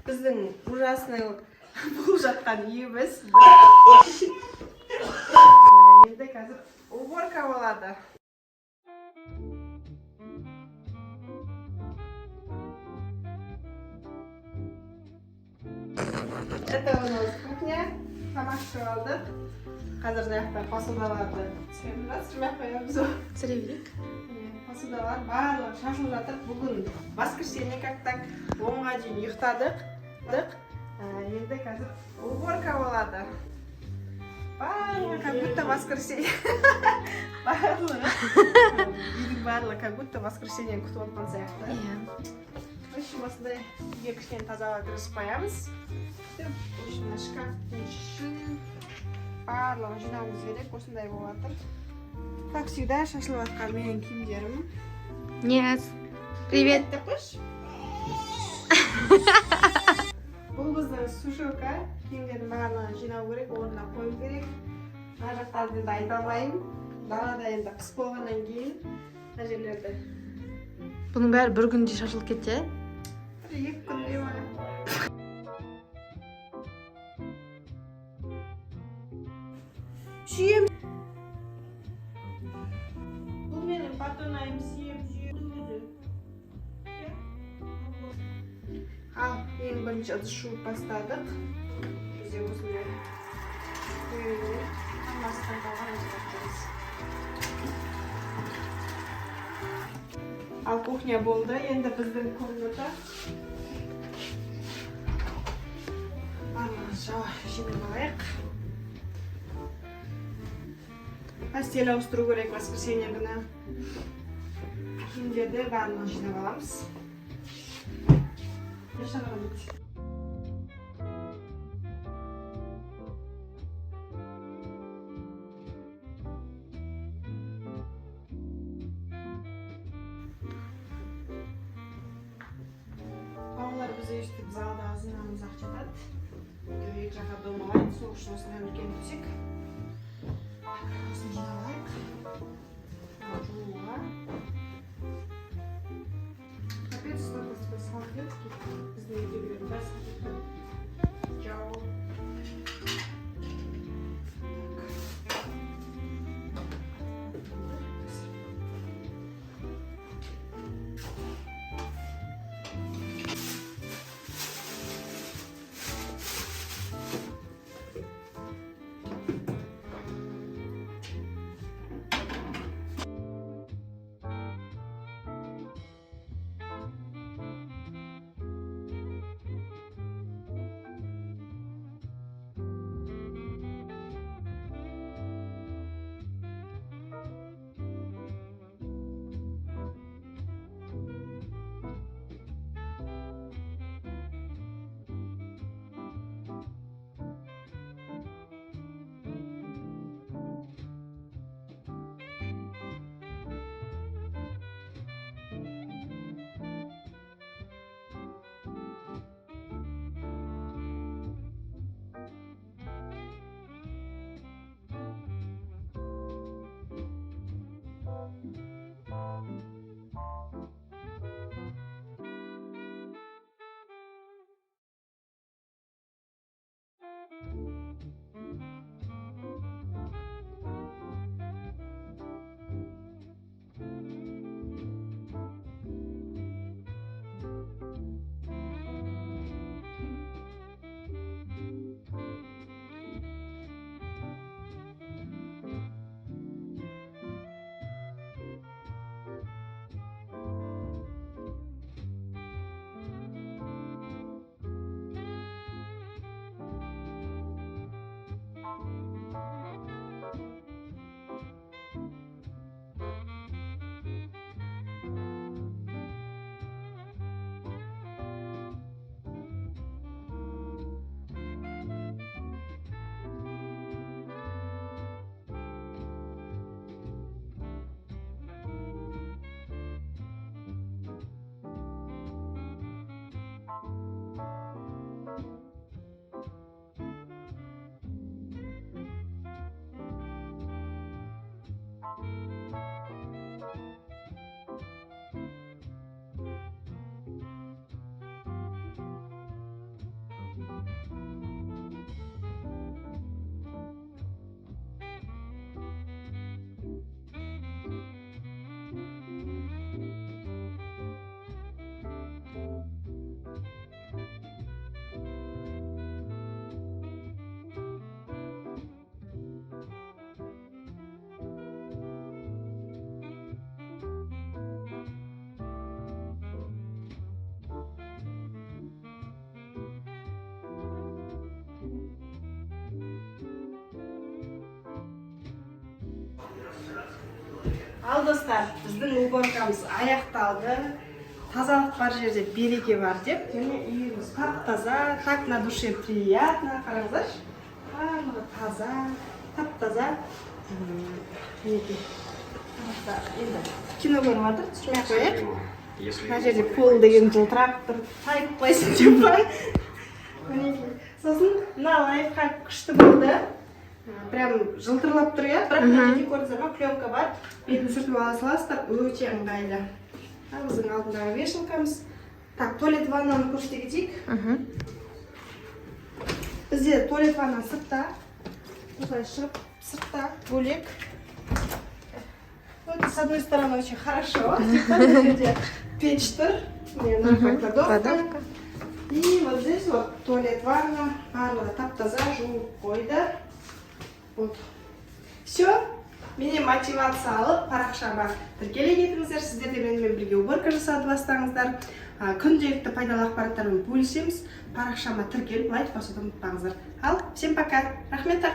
біздің ужасный болып жатқан үйіміз. Енді қазір уборка болады. Это у нас кухня. Тамақ ішіп алдық. Қазір жақта посудаларды түсірмей қоямыз. Түсіре берейік. Посудалар барлығы шашылып жатыр. Бүгін воскресенье как так 10-ға дейін ұйықтадық. Енді қазір уборка болады. Барлығы как будто воскресенье. Үйдің барлығы как будто воскресенье күтіп отқан сияқты. Осындай үйге кішкене тазалап кірісіп қоямыз. Шкафтың ішін барлығын жинауымыз керек. Осындай болып жатыр. Как всегда, шашылып жатқан менің киімдерім. Нет. Привет. Бұл біздің сушилка. Киімдердің барлығын жинау керек, орнына қою керек. Мына жақтарды да айта алмаймын. Далада енді қыс болғаннан кейін мына жерлерді. Бұның бәрі бір күнде шашылып кетті, ә? 2 күнде ма? Сүйем. Бұл менің батонайым сүйем. Ал, ең бірінші ыдыс жуып бастадық. Бізде осындай амастан қалған ыдыстарымыз. Ал кухня болды, енді біздің комната. Барлығын жинап алайық. Постель ауыстыру керек воскресенье күні. Киімдерді барлығын жинап аламыз. Балалар бізде өстіп залда азынамыз ақ жатады. Екі жаққа домалайды, сол үшін осындай үлкен төсек. Осыны жинап алайық. Жууға. Капец, столько салфетки. Біздің үйдегілердің бәрі салфетка. Жау. Ал достар, біздің уборкамыз аяқталды. Тазалық бар жерде береке бар деп, және үйіміз тап-таза, так на душе приятно. Қараңыздаршы. Барлығы таза, тап-таза. Мінекей. Енді кино көріп жатыр, түсірмей қояйық. Мына жерде пол деген жылтырап тұр, тайып қойсын деп па. Мінекей. Сосын мына лайфхак күшті болды. Прям жылтырлап тұр, иә? Бірақ мына жерде көрдіңіздер ма, пленка бар. Бетін сүртіп ала саласыздар, өте ыңғайлы. Біздің алдындағы вешалкамыз. Так, туалет ваннаны көрсете кетейік. Бізде туалет ванна сыртта. Осылай шығып, сыртта бөлек. Вот с одной стороны очень хорошо. Здесь печь тур. Кладовка. И вот здесь вот туалет ванна. Барлығы тап-таза жуып қойды. Вот. Все. Менен мотивация алып, парақшама тіркеле кетіңіздер. Сіздер де менімен бірге уборка жасауды бастаңыздар. Күнделікті пайдалы ақпараттармен бөлісеміз. Парақшама тіркеліп, лайк басуды ұмытпаңыздар. Ал, всем пока. Рахмет.